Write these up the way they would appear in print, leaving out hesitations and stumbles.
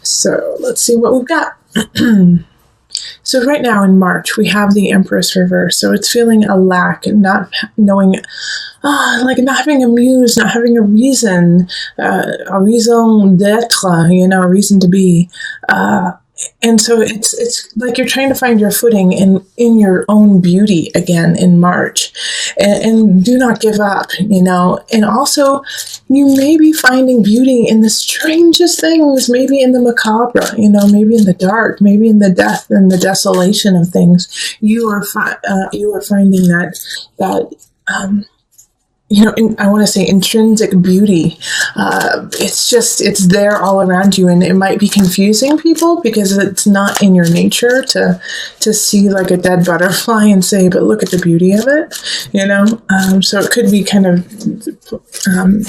So let's see what we've got. So right now in March, we have the Empress reverse. So it's feeling a lack, not knowing, like not having a muse, not having a reason, a raison d'etre, a reason to be. And so it's like you're trying to find your footing in your own beauty again in March, and do not give up, and also you may be finding beauty in the strangest things, maybe in the macabre, maybe in the dark, maybe in the death and the desolation of things. You are finding that I want to say intrinsic beauty. It's there all around you, and it might be confusing people because it's not in your nature to see like a dead butterfly and say, but look at the beauty of it, so it could be kind of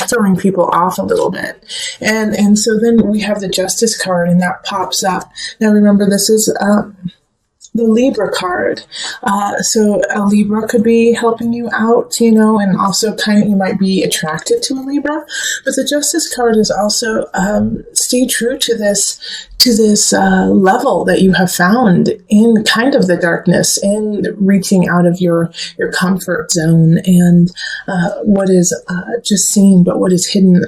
throwing people off a little bit. And so then we have the Justice card, and that pops up. Now remember, this is the Libra card. So a Libra could be helping you out, and also you might be attracted to a Libra. But the Justice card is also stay true to this level that you have found in kind of the darkness, and reaching out of your comfort zone, and what is just seen, but what is hidden,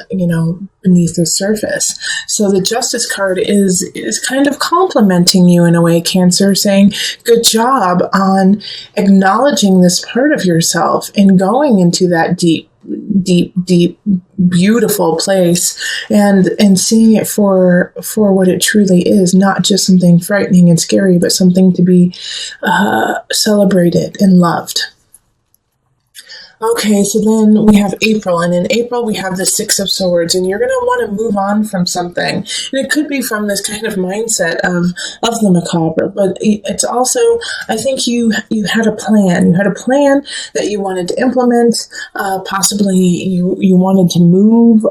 beneath the surface. So the Justice card is kind of complimenting you in a way, Cancer, saying, good job on acknowledging this part of yourself and going into that deep, beautiful place, and seeing it for what it truly is, not just something frightening and scary, but something to be celebrated and loved. Okay, so then we have April, and in April we have the Six of Swords, and you're going to want to move on from something. And it could be from this kind of mindset of the macabre, but it's also, I think you had a plan. You had a plan that you wanted to implement. Possibly you wanted to move,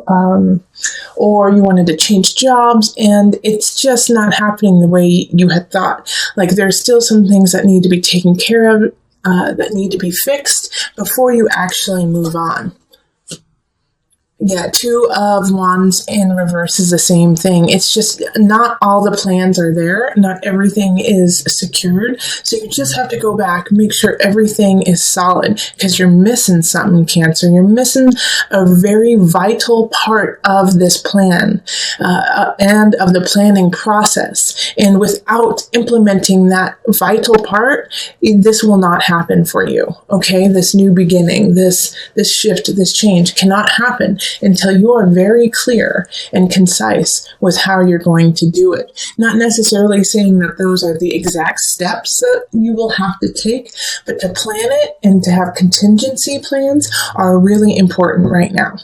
or you wanted to change jobs, and it's just not happening the way you had thought. Like there's still some things that need to be taken care of, that need to be fixed before you actually move on. Yeah, Two of Wands in reverse is the same thing. It's just not all the plans are there. Not everything is secured. So you just have to go back, make sure everything is solid, because you're missing something, Cancer. You're missing a very vital part of this plan, and of the planning process. And without implementing that vital part, this will not happen for you. Okay? This new beginning, this shift, this change cannot happen until you are very clear and concise with how you're going to do it. Not necessarily saying that those are the exact steps that you will have to take, but to plan it and to have contingency plans are really important right now.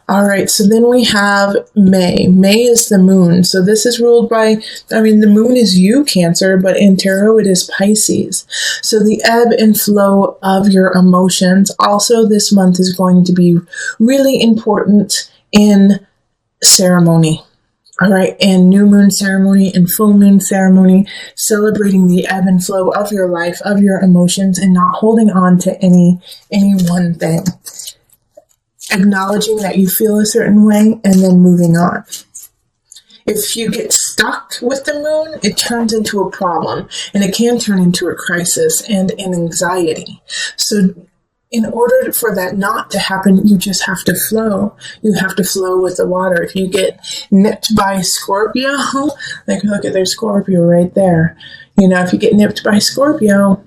All right, so then we have May. May is the moon. So this is ruled by, the moon is you, Cancer, but in tarot it is Pisces. So the ebb and flow of your emotions. Also this month is going to be really important in ceremony. All right, and new moon ceremony and full moon ceremony, celebrating the ebb and flow of your life, of your emotions, and not holding on to any one thing. Acknowledging that you feel a certain way and then moving on. If you get stuck with the moon, it turns into a problem, and it can turn into a crisis and an anxiety. So in order for that not to happen, you just have to flow. You have to flow with the water. If you get nipped by Scorpio, like look at their Scorpio right there. If you get nipped by Scorpio,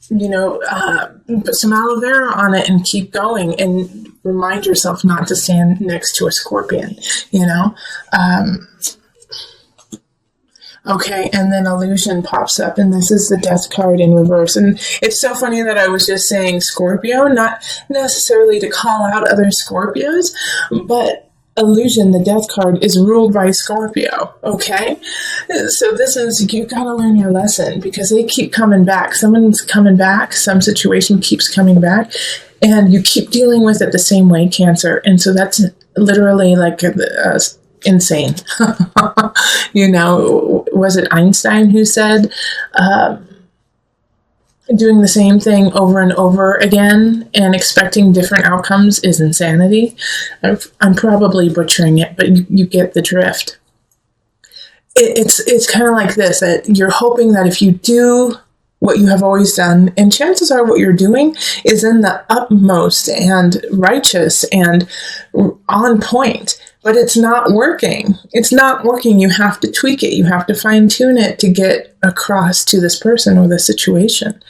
put some aloe vera on it and keep going, and remind yourself not to stand next to a scorpion, Okay, and then Illusion pops up, and this is the Death card in reverse. And it's so funny that I was just saying Scorpio, not necessarily to call out other Scorpios, but Illusion, the Death card, is ruled by Scorpio, okay? So this is, you gotta learn your lesson, because they keep coming back. Someone's coming back, some situation keeps coming back, and you keep dealing with it the same way, Cancer. And so that's literally like insane. Was it Einstein who said, doing the same thing over and over again and expecting different outcomes is insanity? I'm probably butchering it, but you get the drift. it's kind of like this, that you're hoping that if you do what you have always done, and chances are what you're doing is in the utmost and righteous and on point, but it's not working. It's not working. You have to tweak it. You have to fine tune it to get across to this person or the situation.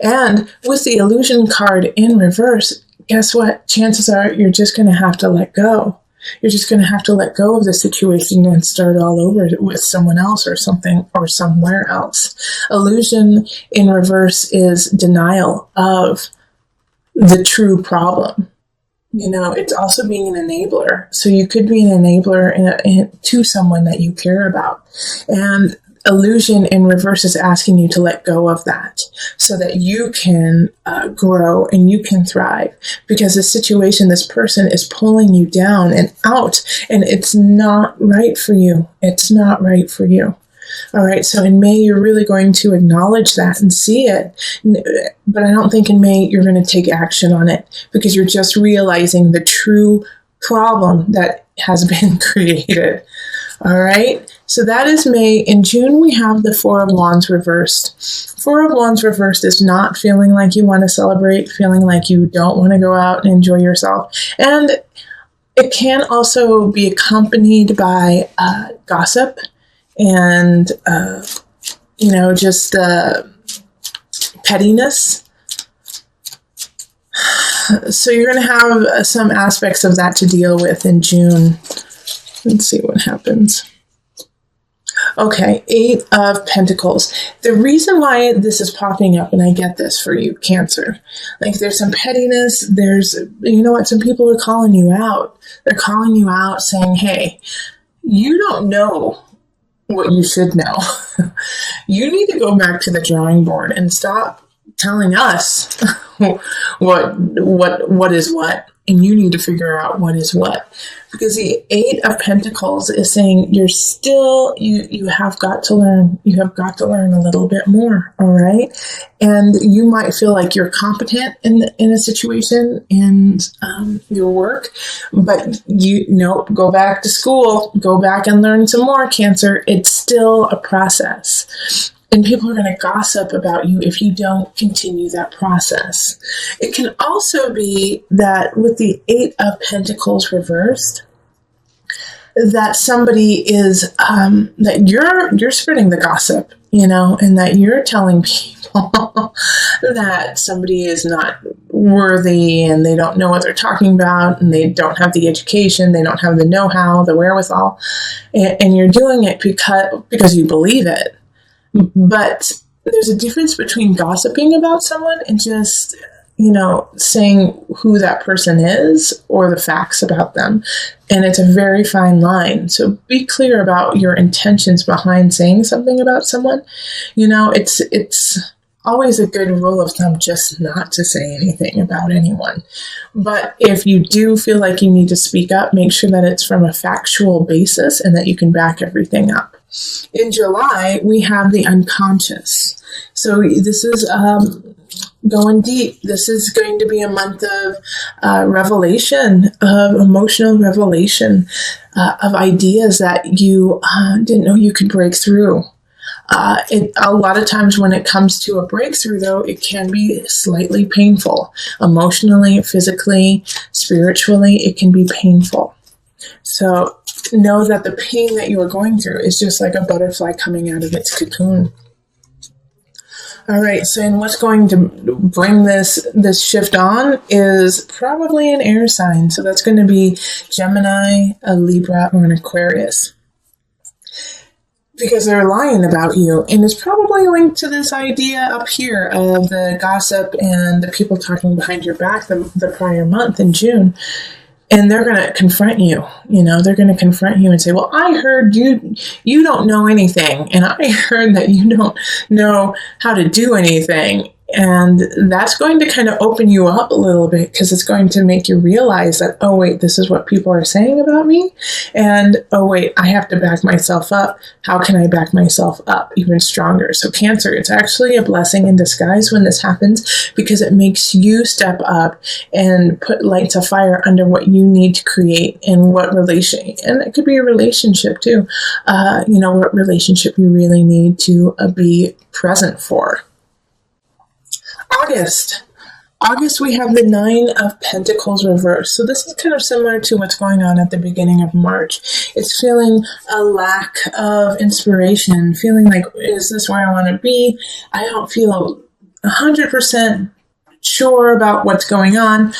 And with the illusion card in reverse, guess what? Chances are you're just going to have to let go. You're just going to have to let go of the situation and start all over with someone else or something or somewhere else. Illusion in reverse is denial of the true problem. It's also being an enabler. So you could be an enabler to someone that you care about. And illusion in reverse is asking you to let go of that so that you can grow and you can thrive, because the situation, this person is pulling you down and out, and it's not right for you. It's not right for you. All right. So in May, you're really going to acknowledge that and see it. But I don't think in May you're going to take action on it, because you're just realizing the true problem that has been created. All right. So that is May. In June, we have the Four of Wands reversed. Four of Wands reversed is not feeling like you want to celebrate, feeling like you don't want to go out and enjoy yourself. And it can also be accompanied by gossip and, just pettiness. So you're going to have some aspects of that to deal with in June. Let's see what happens. Okay, Eight of Pentacles. The reason why this is popping up, and I get this for you, Cancer, like there's some pettiness, some people are calling you out. They're calling you out saying, hey, you don't know what you should know. You need to go back to the drawing board and stop telling us what is what, and you need to figure out what is what. Because the Eight of Pentacles is saying you have got to learn. You have got to learn a little bit more, all right? And you might feel like you're competent in a situation in your work, but go back to school, go back and learn some more, Cancer. It's still a process. And people are going to gossip about you if you don't continue that process. It can also be that with the Eight of Pentacles reversed, that somebody is, that you're spreading the gossip, and that you're telling people that somebody is not worthy and they don't know what they're talking about and they don't have the education, they don't have the know-how, the wherewithal, and you're doing it because you believe it. But there's a difference between gossiping about someone and just, saying who that person is or the facts about them. And it's a very fine line. So be clear about your intentions behind saying something about someone. It's always a good rule of thumb just not to say anything about anyone. But if you do feel like you need to speak up, make sure that it's from a factual basis and that you can back everything up. In July, we have the unconscious. So this is going deep. This is going to be a month of revelation, of emotional revelation, of ideas that you didn't know you could break through. A lot of times when it comes to a breakthrough, though, it can be slightly painful. Emotionally, physically, spiritually, it can be painful. So know that the pain that you are going through is just like a butterfly coming out of its cocoon. All right, so and what's going to bring this shift on is probably an air sign. So that's going to be Gemini, a Libra, or an Aquarius. Because they're lying about you. And it's probably linked to this idea up here of the gossip and the people talking behind your back the prior month in June. And they're going to confront you, they're going to confront you and say, well, I heard you don't know anything. And I heard that you don't know how to do anything. And that's going to kind of open you up a little bit, because it's going to make you realize that, oh, wait, this is what people are saying about me. And, oh, wait, I have to back myself up. How can I back myself up even stronger? So Cancer, it's actually a blessing in disguise when this happens, because it makes you step up and put light to fire under what you need to create, and what relation, and it could be a relationship too, what relationship you really need to be present for. August, we have the 9 of Pentacles reversed. So this is kind of similar to what's going on at the beginning of March. It's feeling a lack of inspiration, feeling like, is this where I want to be? I don't feel 100% sure about what's going on.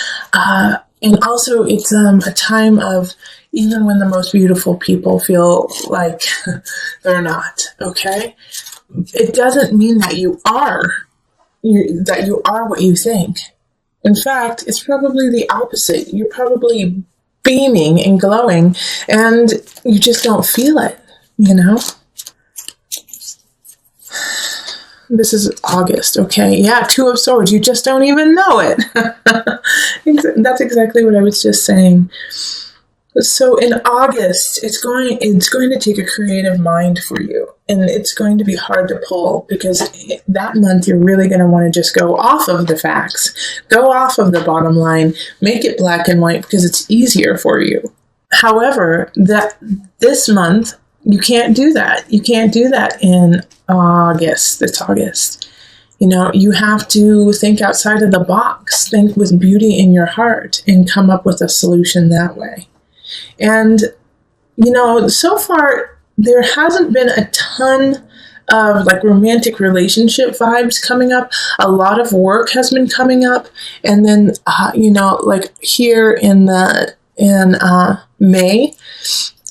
And also it's a time of, even when the most beautiful people feel like they're not, okay? It doesn't mean that you are what you think. In fact, it's probably the opposite. You're probably beaming and glowing, and you just don't feel it, This is August, okay? Yeah, 2 of Swords. You just don't even know it. That's exactly what I was just saying. So in August, it's going to take a creative mind for you, and it's going to be hard to pull, because that month you're really going to want to just go off of the facts, go off of the bottom line, make it black and white, because it's easier for you. However, this month you can't do that. You can't do that in August. It's August. You have to think outside of the box, think with beauty in your heart, and come up with a solution that way. And, so far, there hasn't been a ton of romantic relationship vibes coming up. A lot of work has been coming up. And then, here in May,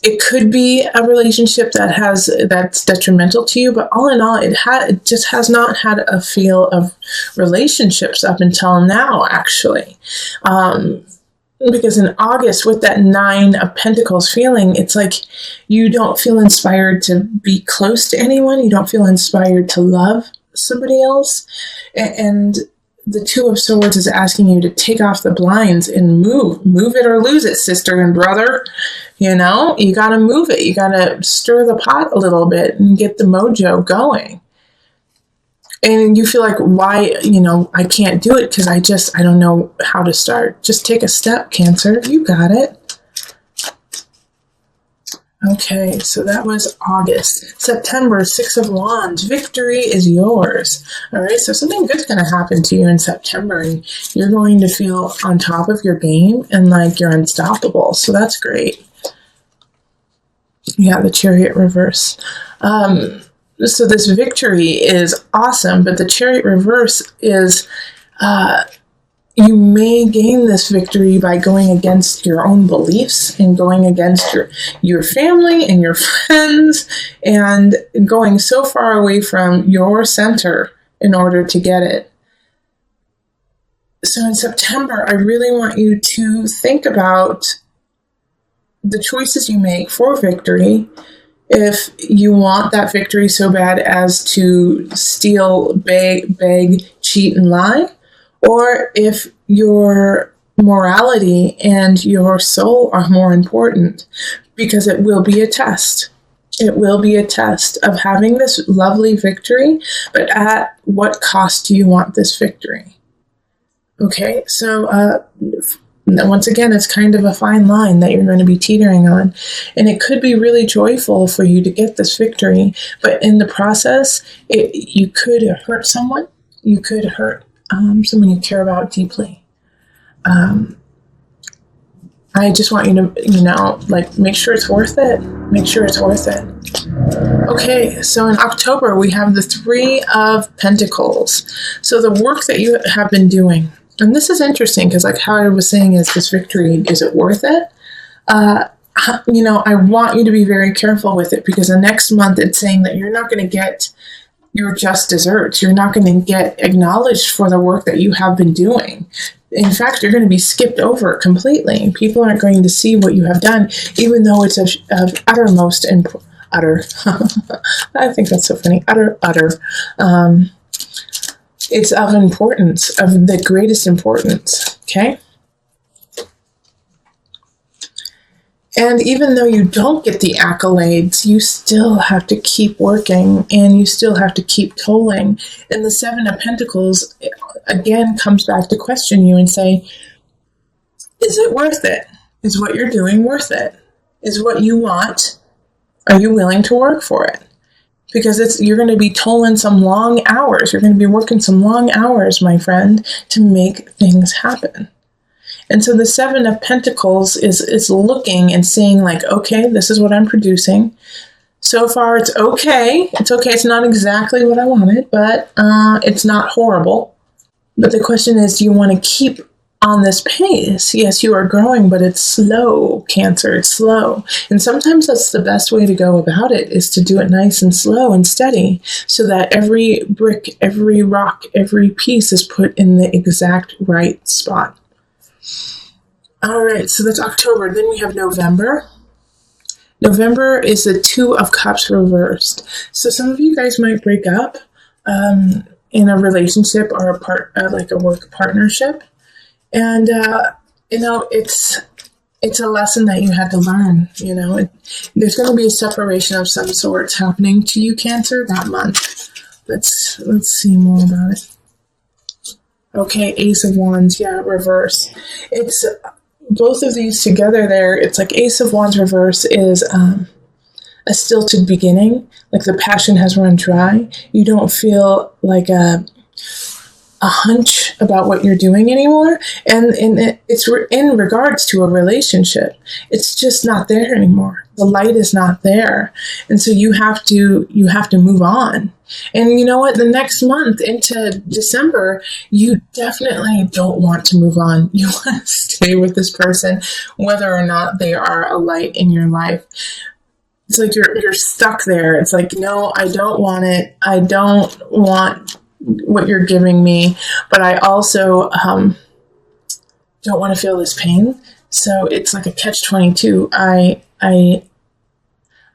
it could be a relationship that's detrimental to you. But all in all, it just has not had a feel of relationships up until now, actually. Because in August, with that 9 of Pentacles feeling, it's like you don't feel inspired to be close to anyone. You don't feel inspired to love somebody else. And the 2 of Swords is asking you to take off the blinds and move it or lose it, sister and brother. You got to move it. You got to stir the pot a little bit and get the mojo going. And you feel like, why, I can't do it because I don't know how to start. Just take a step, Cancer. You got it. Okay, so that was August. September, 6 of Wands. Victory is yours. All right, so something good's going to happen to you in September, and you're going to feel on top of your game and like you're unstoppable. So that's great. Yeah, the Chariot reverse. So this victory is awesome, but the Chariot reverse is, you may gain this victory by going against your own beliefs and going against your family and your friends and going so far away from your center in order to get it. So in September, I really want you to think about the choices you make for victory. If you want that victory so bad as to steal, beg, cheat, and lie, or if your morality and your soul are more important, because it will be a test. It will be a test of having this lovely victory, but at what cost do you want this victory? Okay, so once again, it's kind of a fine line that you're going to be teetering on. And it could be really joyful for you to get this victory. But in the process, you could hurt someone. You could hurt someone you care about deeply. I just want you to, make sure it's worth it. Make sure it's worth it. Okay, so in October, we have the 3 of Pentacles. So the work that you have been doing. And this is interesting because how I was saying, is this victory, is it worth it? I want you to be very careful with it, because the next month it's saying that you're not going to get your just desserts. You're not going to get acknowledged for the work that you have been doing. In fact, you're going to be skipped over completely. People aren't going to see what you have done, even though it's of uttermost and utter. I think that's so funny. Utter. It's of importance, of the greatest importance, okay? And even though you don't get the accolades, you still have to keep working and you still have to keep tolling. And the Seven of Pentacles, again, comes back to question you and say, is it worth it? Is what you're doing worth it? Is what you want, are you willing to work for it? Because you're going to be tolling some long hours. You're going to be working some long hours, my friend, to make things happen. And so the Seven of Pentacles is looking and seeing like, okay, this is what I'm producing. So far, it's okay. It's okay. It's not exactly what I wanted, but it's not horrible. But the question is, do you want to keep on this pace? Yes, you are growing, but it's slow, Cancer. It's slow. And sometimes that's the best way to go about it, is to do it nice and slow and steady, so that every brick, every rock, every piece is put in the exact right spot. All right, so that's October. Then we have November. November is the Two of Cups reversed. So some of you guys might break up in a relationship or like a work partnership. And, it's a lesson that you had to learn, There's going to be a separation of some sorts happening to you, Cancer, that month. Let's see more about it. Okay, Ace of Wands, yeah, reverse. It's both of these together there. It's like Ace of Wands reverse is a stilted beginning, like the passion has run dry. You don't feel like a hunch about what you're doing anymore. And it's in regards to a relationship. It's just not there anymore. The light is not there. And so you have to move on. And you know what? The next month into December, you definitely don't want to move on. You want to stay with this person, whether or not they are a light in your life. It's like you're stuck there. It's like, no, I don't want it. I don't want what you're giving me, but I also don't want to feel this pain. So it's like a catch-22. I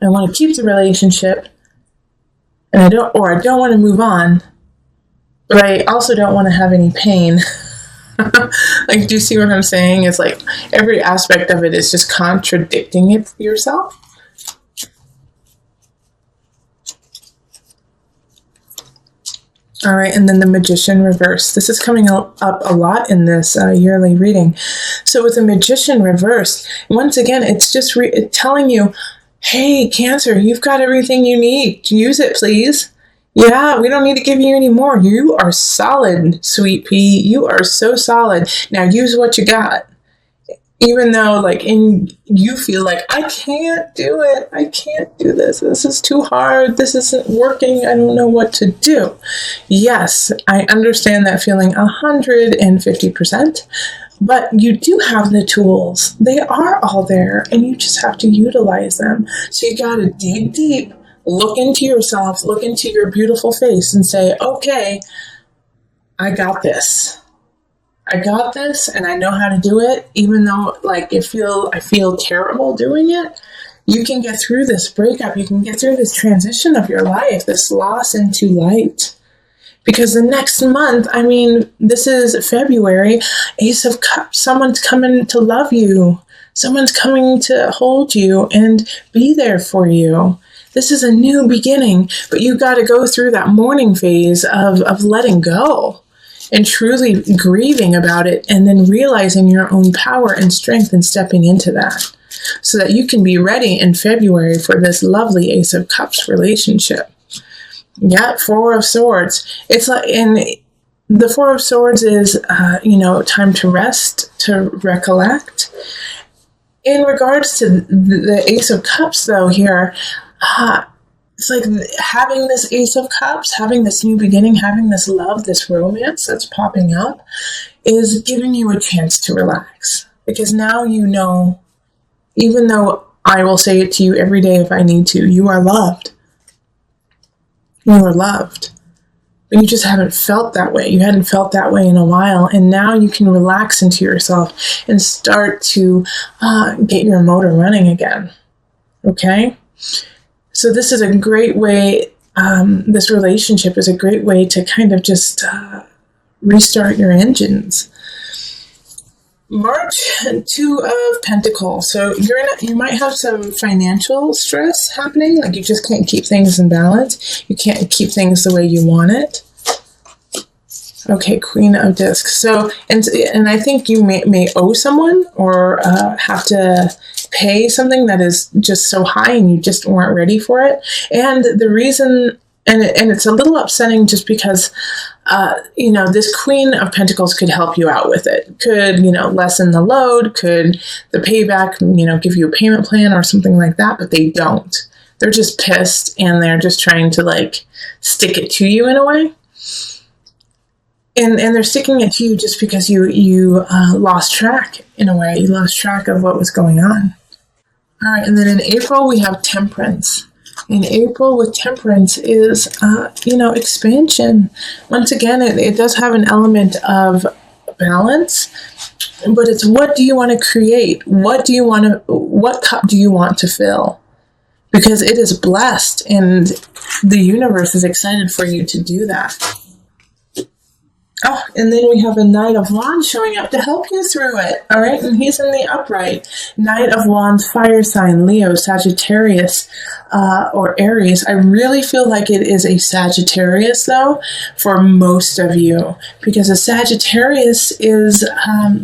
want to keep the relationship, and I don't want to move on, but I also don't want to have any pain. Like, do you see what I'm saying? It's like every aspect of it is just contradicting yourself. All right, and then the Magician reverse. This is coming up a lot in this yearly reading. So with the Magician reverse, once again, it's just telling you, hey, Cancer, you've got everything you need. Use it, please. Yeah, we don't need to give you any more. You are solid, sweet pea. You are so solid. Now use what you got. Even though, you feel like, I can't do it. I can't do this. This is too hard. This isn't working. I don't know what to do. Yes, I understand that feeling 150%. But you do have the tools. They are all there, and you just have to utilize them. So you got to dig deep, look into yourself, look into your beautiful face, and say, okay, I got this. I got this, and I know how to do it, even though I feel terrible doing it. You can get through this breakup. You can get through this transition of your life, this loss into light. Because the next month, this is February, Ace of Cups, someone's coming to love you. Someone's coming to hold you and be there for you. This is a new beginning, but you got to go through that mourning phase of letting go. And truly grieving about it, and then realizing your own power and strength and stepping into that, so that you can be ready in February for this lovely Ace of Cups relationship. Yeah, Four of Swords. It's like, and the Four of Swords is, time to rest, to recollect. In regards to the Ace of Cups, though, here, it's like having this Ace of Cups, having this new beginning, having this love, this romance that's popping up is giving you a chance to relax. Because now you know, even though I will say it to you every day if I need to, you are loved. You are loved. But you just haven't felt that way. You hadn't felt that way in a while. And now you can relax into yourself and start to get your motor running again. Okay? So this is a great way this relationship is a great way to kind of just restart your engines. March, Two of Pentacles. So you might have some financial stress happening. Like you just can't keep things in balance. You can't keep things the way you want it. Okay, Queen of Discs. So, and I think you may owe someone or have to pay something that is just so high and you just weren't ready for it. And the reason, and it's a little upsetting just because, this Queen of Pentacles could help you out with it. Could, lessen the load. Could the payback, give you a payment plan or something like that, but they don't. They're just pissed and they're just trying to stick it to you in a way. And they're sticking it to you just because you lost track in a way. You lost track of what was going on. All right, and then in April we have Temperance. In April with Temperance is, expansion. Once again, it does have an element of balance, but it's what do you want to create? What cup do you want to fill? Because it is blessed and the universe is excited for you to do that. Oh, and then we have a Knight of Wands showing up to help you through it. All right, and he's in the upright. Knight of Wands, fire sign, Leo, Sagittarius, or Aries. I really feel like it is a Sagittarius, though, for most of you. Because a Sagittarius is,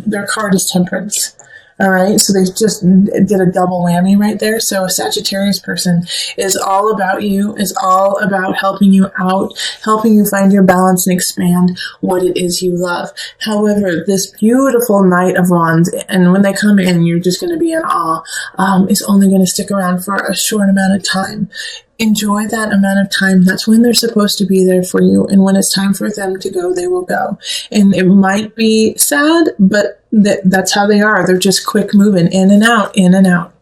their card is Temperance. All right, so they just did a double whammy right there. So a Sagittarius person is all about you, is all about helping you out, helping you find your balance and expand what it is you love. However, this beautiful Knight of Wands, and when they come in, you're just going to be in awe, is only going to stick around for a short amount of time. Enjoy that amount of time. That's when they're supposed to be there for you. And when it's time for them to go, they will go. And it might be sad, but that's how they are. They're just quick moving in and out, in and out.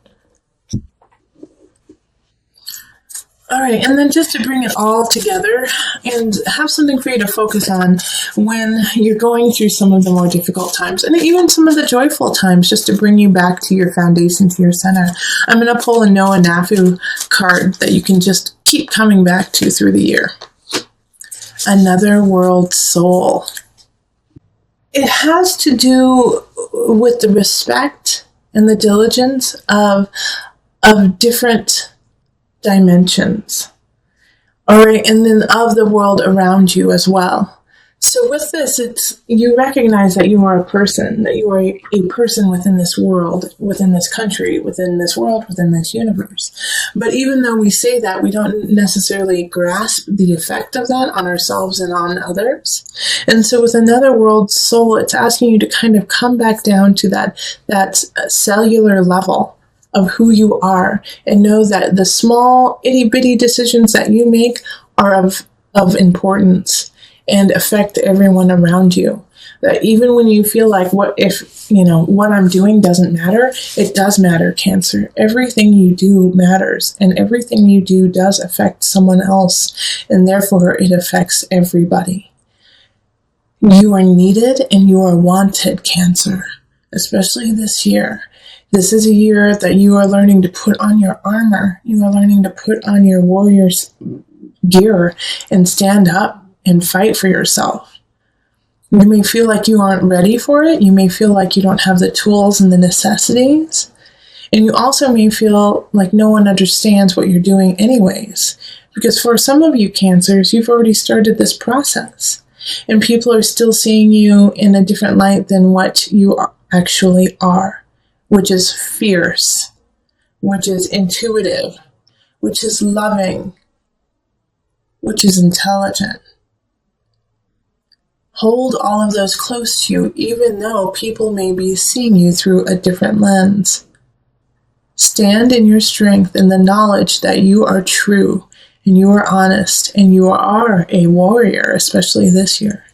All right, and then just to bring it all together and have something for you to focus on when you're going through some of the more difficult times and even some of the joyful times, just to bring you back to your foundation, to your center. I'm going to pull a Noah Nafu card that you can just keep coming back to through the year. Another World Soul. It has to do with the respect and the diligence of different dimensions. All right, and then of the world around you as well. So with this, you recognize that you are a person, that you are a person within this world, within this country, within this world, within this universe. But even though we say that, we don't necessarily grasp the effect of that on ourselves and on others. And so with Another World Soul, it's asking you to kind of come back down to that cellular level of who you are, and know that the small itty-bitty decisions that you make are of importance and affect everyone around you. That even when you feel like what I'm doing doesn't matter, it does matter, Cancer. Everything you do matters, and everything you do does affect someone else, and therefore it affects everybody. You are needed and you are wanted, Cancer, especially this year. This is a year that you are learning to put on your armor. You are learning to put on your warrior's gear and stand up and fight for yourself. You may feel like you aren't ready for it. You may feel like you don't have the tools and the necessities. And you also may feel like no one understands what you're doing anyways. Because for some of you Cancers, you've already started this process. And people are still seeing you in a different light than what you actually are. Which is fierce, which is intuitive, which is loving, which is intelligent. Hold all of those close to you, even though people may be seeing you through a different lens. Stand in your strength in the knowledge that you are true, and you are honest, and you are a warrior, especially this year.